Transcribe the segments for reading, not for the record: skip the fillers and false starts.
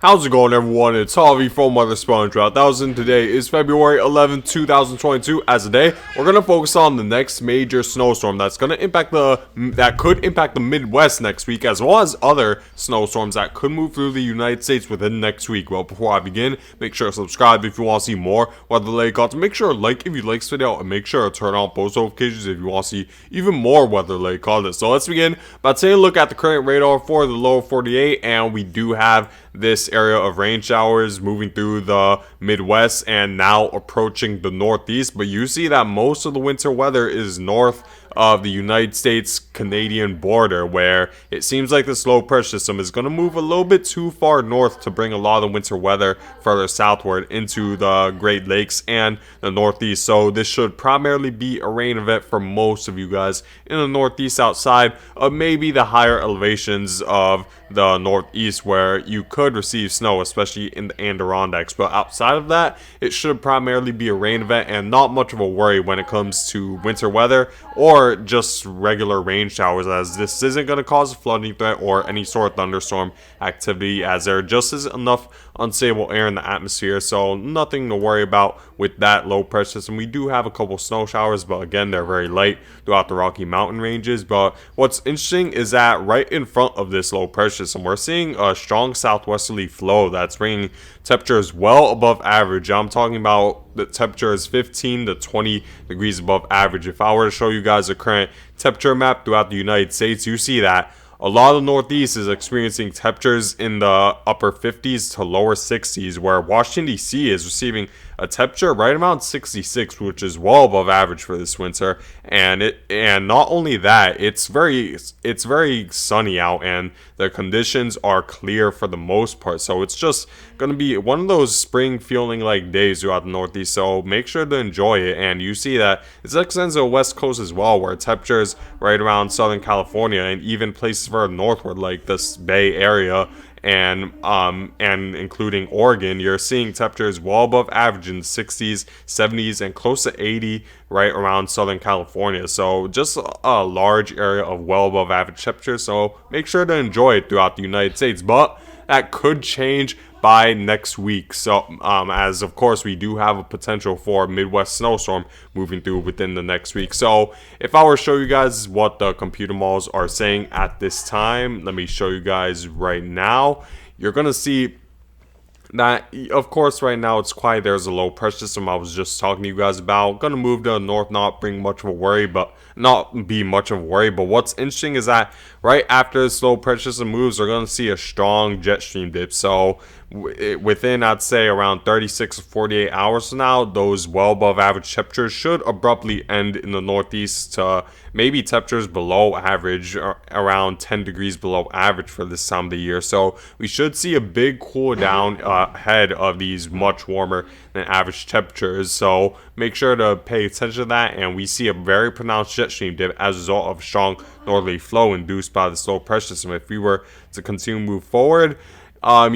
How's it going, everyone? It's Harvey from Weather SpongeBob. Today is February 11th, 2022. As of today, we're gonna focus on the next major snowstorm that could impact the Midwest next week, as well as other snowstorms that could move through the United States within next week. Well, before I begin, make sure to subscribe if you want to see more weather-related content. Make sure to like if you like this video, and make sure to turn on post notifications if you want to see even more weather-related content. So let's begin by taking a look at the current radar for the lower 48, and we do have this area of rain showers moving through the Midwest and now approaching the Northeast. But you see that most of the winter weather is north of the United States Canadian border, where it seems like this low pressure system is going to move a little bit too far north to bring a lot of winter weather further southward into the Great Lakes and the Northeast. So this should primarily be a rain event for most of you guys in the Northeast, outside of maybe the higher elevations of the Northeast, where you could receive snow, especially in the Adirondacks. But outside of that, it should primarily be a rain event and not much of a worry when it comes to winter weather or just regular rain showers, as this isn't going to cause a flooding threat or any sort of thunderstorm activity, as there just isn't enough unstable air in the atmosphere. So nothing to worry about with that low pressure system. We do have a couple snow showers, but again, they're very light throughout the Rocky Mountain ranges. But what's interesting is that right in front of this low pressure system, we're seeing a strong southwesterly flow that's bringing temperatures well above average. I'm talking about the temperature is 15 to 20 degrees above average. If I were to show you guys a current temperature map throughout the United States, you see that a lot of the Northeast is experiencing temperatures in the upper 50s to lower 60s, where Washington, D.C. is receiving a temperature right around 66, which is well above average for this winter. And not only that, it's very sunny out, and the conditions are clear for the most part. So it's just going to be one of those spring feeling like days throughout the Northeast. So make sure to enjoy it. And you see that it extends to the West Coast as well, where temperatures right around Southern California and even places further northward like this Bay Area and including Oregon, you're seeing temperatures well above average in the 60s, 70s, and close to 80 right around Southern California. So just a large area of well above average temperatures. So make sure to enjoy it throughout the United States. But that could change by next week. So as of course we do have a potential for Midwest snowstorm moving through within the next week. So if I were to show you guys what the computer models are saying at this time, let me show you guys right now. You're gonna see that, of course, right now it's quiet. There's a low pressure system I was just talking to you guys about. Gonna move to the north, not be much of a worry. But what's interesting is that right after this low pressure system moves, we're gonna see a strong jet stream dip. So within, I'd say, around 36 to 48 hours from now, those well above average temperatures should abruptly end in the Northeast to maybe temperatures below average, or around 10 degrees below average for this time of the year. So we should see a big cool down ahead of these much warmer than average temperatures. So make sure to pay attention to that. And we see a very pronounced jet stream dip as a result of strong northerly flow induced by the low pressure system. If we were to continue to move forward, as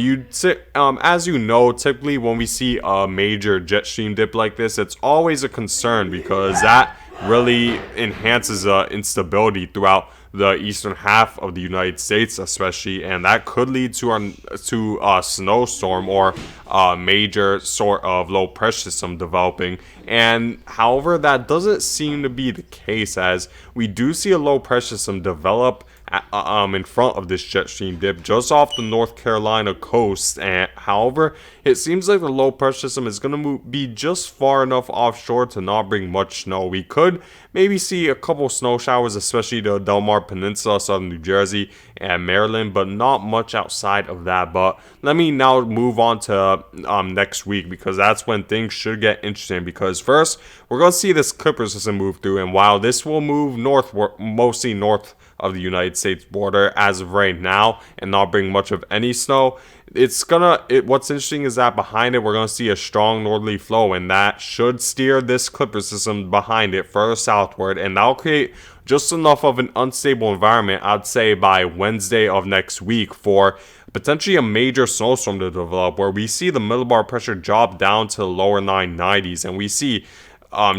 you know, typically when we see a major jet stream dip like this, it's always a concern because that really enhances instability throughout the eastern half of the United States, especially, and that could lead to a snowstorm or a major sort of low pressure system developing. And however, that doesn't seem to be the case, as we do see a low pressure system develop in front of this jet stream dip just off the North Carolina coast. And however, it seems like the low pressure system is going to be just far enough offshore to not bring much snow. We could maybe see a couple snow showers, especially the Delmar Peninsula, southern New Jersey, and Maryland, but not much outside of that. But let me now move on to next week, because that's when things should get interesting. Because first, we're going to see this Clipper system move through, and while this will move north, mostly north of the United States border as of right now, and not bring much of any snow, what's interesting is that behind it we're gonna see a strong northerly flow, and that should steer this Clipper system behind it further southward, and that'll create just enough of an unstable environment, I'd say, by Wednesday of next week for potentially a major snowstorm to develop, where we see the millibar pressure drop down to the lower 990s, and we see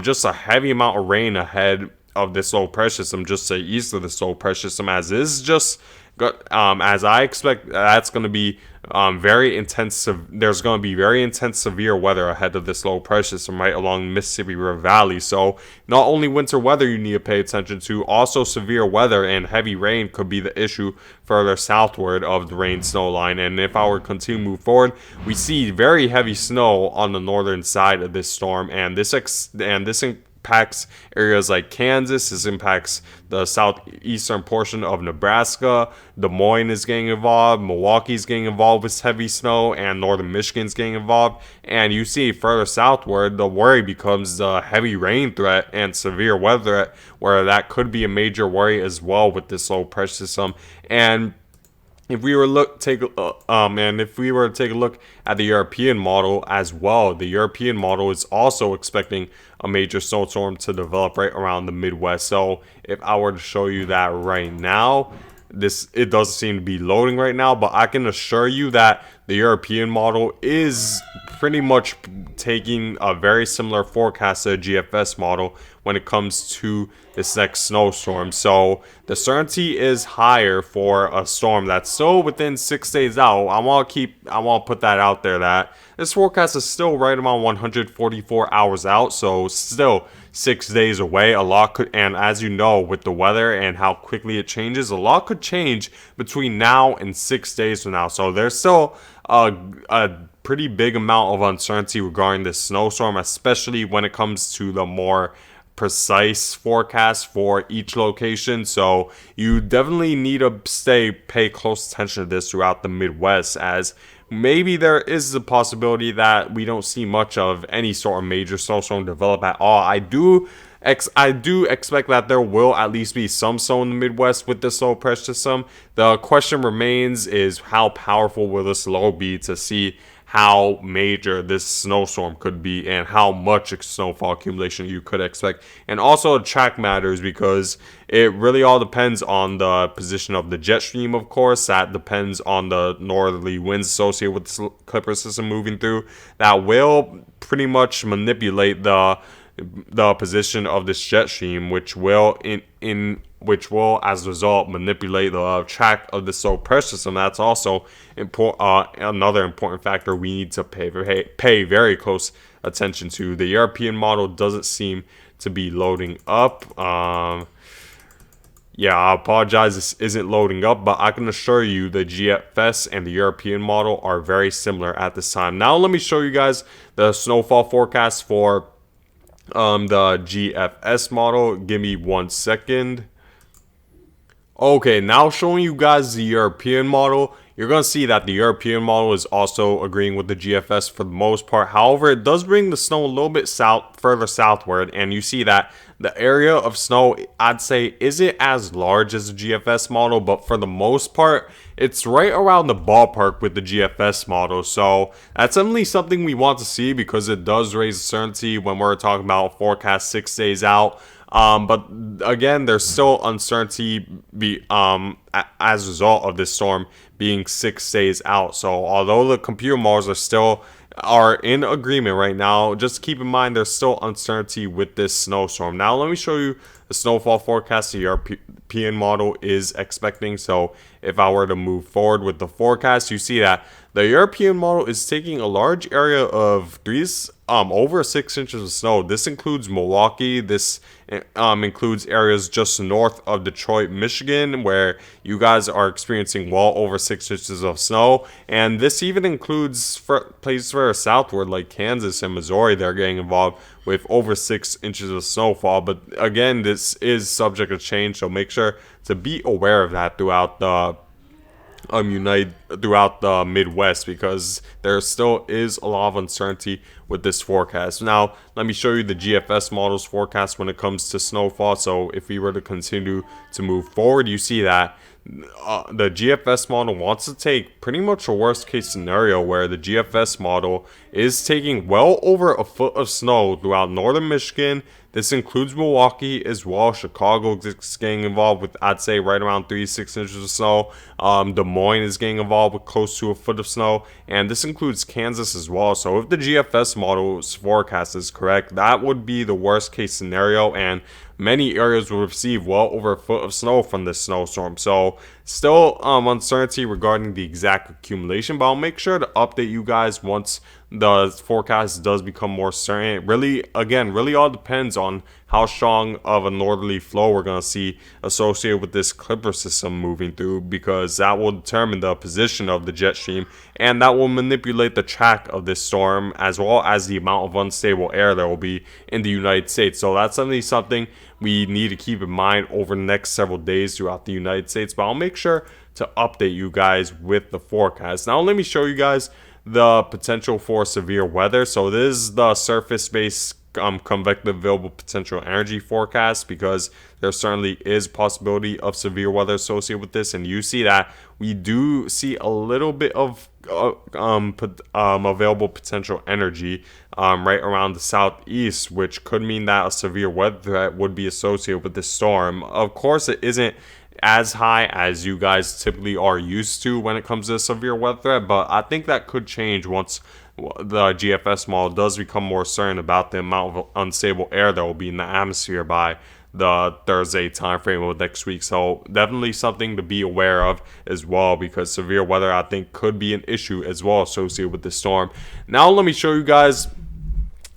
just a heavy amount of rain ahead of this low pressure system just to the east of this low pressure system, as I expect that's going to be there's going to be very intense severe weather ahead of this low pressure system right along the Mississippi River Valley. So not only winter weather you need to pay attention to, also severe weather and heavy rain could be the issue further southward of the rain snow line. And if I were to continue to move forward, we see very heavy snow on the northern side of this storm, and this impacts areas like Kansas. This impacts the southeastern portion of Nebraska. Des Moines is getting involved. Milwaukee's getting involved with heavy snow, and northern Michigan's getting involved. And you see further southward, the worry becomes the heavy rain threat and severe weather threat, where that could be a major worry as well with this low pressure system. And if we were to take a look at the European model as well, the European model is also expecting a major snowstorm to develop right around the Midwest. So if I were to show you that right now, it doesn't seem to be loading right now, but I can assure you that the European model is pretty much taking a very similar forecast to the GFS model when it comes to this next snowstorm. So the certainty is higher for a storm that's still within 6 days out. I want to put that out there, that this forecast is still right around 144 hours out, so still 6 days away. A lot could, and as you know, with the weather and how quickly it changes, a lot could change between now and 6 days from now. So there's still a pretty big amount of uncertainty regarding this snowstorm, especially when it comes to the more precise forecast for each location. So you definitely need to pay close attention to this throughout the Midwest, as maybe there is a possibility that we don't see much of any sort of major snowstorm develop at all. I do expect that there will at least be some snow in the Midwest with this low pressure system. The question remains is how powerful will this low be to see how major this snowstorm could be and how much snowfall accumulation you could expect. And also track matters, because it really all depends on the position of the jet stream, of course. That depends on the northerly winds associated with the Clipper system moving through. That will pretty much manipulate the position of this jet stream, which will as a result manipulate the track of the low pressure system. That's also another important factor we need to pay very close attention to. The European model doesn't seem to be loading up. Yeah, I apologize, this isn't loading up, but I can assure you the GFS and the European model are very similar at this time. Now let me show you guys the snowfall forecast for the GFS model. Give me 1 second. Okay, now showing you guys the European model. You're going to see that the European model is also agreeing with the GFS for the most part. However, it does bring the snow a little bit further southward, and you see that the area of snow, I'd say, isn't as large as the GFS model, but for the most part, it's right around the ballpark with the GFS model. So that's definitely something we want to see, because it does raise certainty when we're talking about forecast 6 days out. But again, there's still uncertainty as a result of this storm being 6 days out. So although the computer models are in agreement right now, just keep in mind there's still uncertainty with this snowstorm. Now let me show you the snowfall forecast the European model is expecting. So if I were to move forward with the forecast, you see that the European model is taking a large area of over 6 inches of snow. This includes Milwaukee. This includes areas just north of Detroit, Michigan, where you guys are experiencing well over 6 inches of snow. And this even includes places further southward like Kansas and Missouri. They're getting involved with over 6 inches of snowfall. But again, this is subject to change, so make sure to be aware of that throughout the Midwest, because there still is a lot of uncertainty with this forecast. Now let me show you the GFS model's forecast when it comes to snowfall. So if we were to continue to move forward, you see that the GFS model wants to take pretty much a worst case scenario, where the GFS model is taking well over a foot of snow throughout northern Michigan, This includes Milwaukee as well. Chicago is getting involved with, I'd say, right around 3 to 6 inches of snow. Des Moines is getting involved with close to a foot of snow, and this includes Kansas as well. So if the GFS model's forecast is correct, that would be the worst case scenario, and many areas will receive well over a foot of snow from this snowstorm. So still uncertainty regarding the exact accumulation, but I'll make sure to update you guys once the forecast does become more certain. It really all depends on how strong of a northerly flow we're going to see associated with this Clipper system moving through, because that will determine the position of the jet stream, and that will manipulate the track of this storm as well as the amount of unstable air there will be in the United States. So that's something we need to keep in mind over the next several days throughout the United States, but I'll make sure to update you guys with the forecast. Now let me show you guys the potential for severe weather. So this is the surface-based convective available potential energy forecast, because there certainly is possibility of severe weather associated with this, and you see that we do see a little bit of available potential energy right around the southeast, which could mean that a severe weather threat would be associated with this storm. Of course, it isn't as high as you guys typically are used to when it comes to a severe weather threat, but I think that could change once the GFS model does become more certain about the amount of unstable air that will be in the atmosphere by the Thursday time frame of next week. So definitely something to be aware of as well, because severe weather, I think, could be an issue as well associated with this storm. Now let me show you guys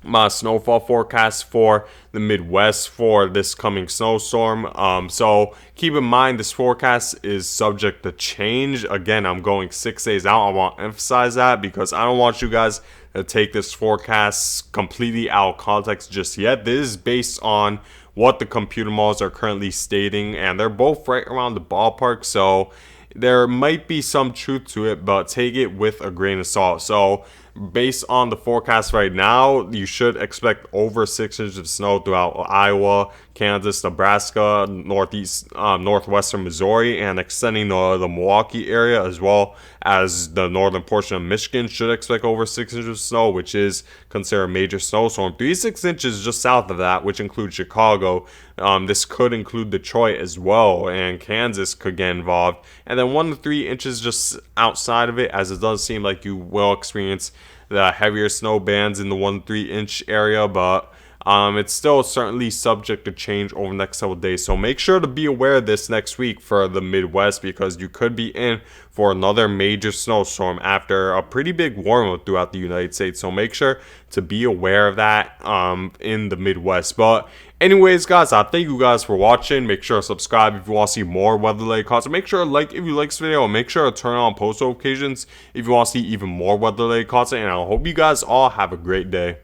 my snowfall forecast for the Midwest for this coming snowstorm. So keep in mind, this forecast is subject to change. Again, I'm going 6 days out. I want to emphasize that, because I don't want you guys to take this forecast completely out of context just yet. This is based on what the computer models are currently stating, and they're both right around the ballpark, so there might be some truth to it, but take it with a grain of salt. So based on the forecast right now, you should expect over 6 inches of snow throughout Iowa, Kansas, Nebraska, northwestern Missouri, and extending the Milwaukee area, as well as the northern portion of Michigan should expect over 6 inches of snow, which is considered a major snowstorm. 3 to 6 inches just south of that, which includes Chicago. This could include Detroit as well, and Kansas could get involved. And then 1 to 3 inches just outside of it, as it does seem like you will experience the heavier snow bands in the 1 to 3 inch area, but it's still certainly subject to change over the next several days. So make sure to be aware of this next week for the Midwest, because you could be in for another major snowstorm after a pretty big warm up throughout the United States. So make sure to be aware of that in the Midwest. But anyways, guys, I thank you guys for watching. Make sure to subscribe if you want to see more weather-related content. Make sure to like if you like this video, and make sure to turn on post notifications if you want to see even more weather-related content. And I hope you guys all have a great day.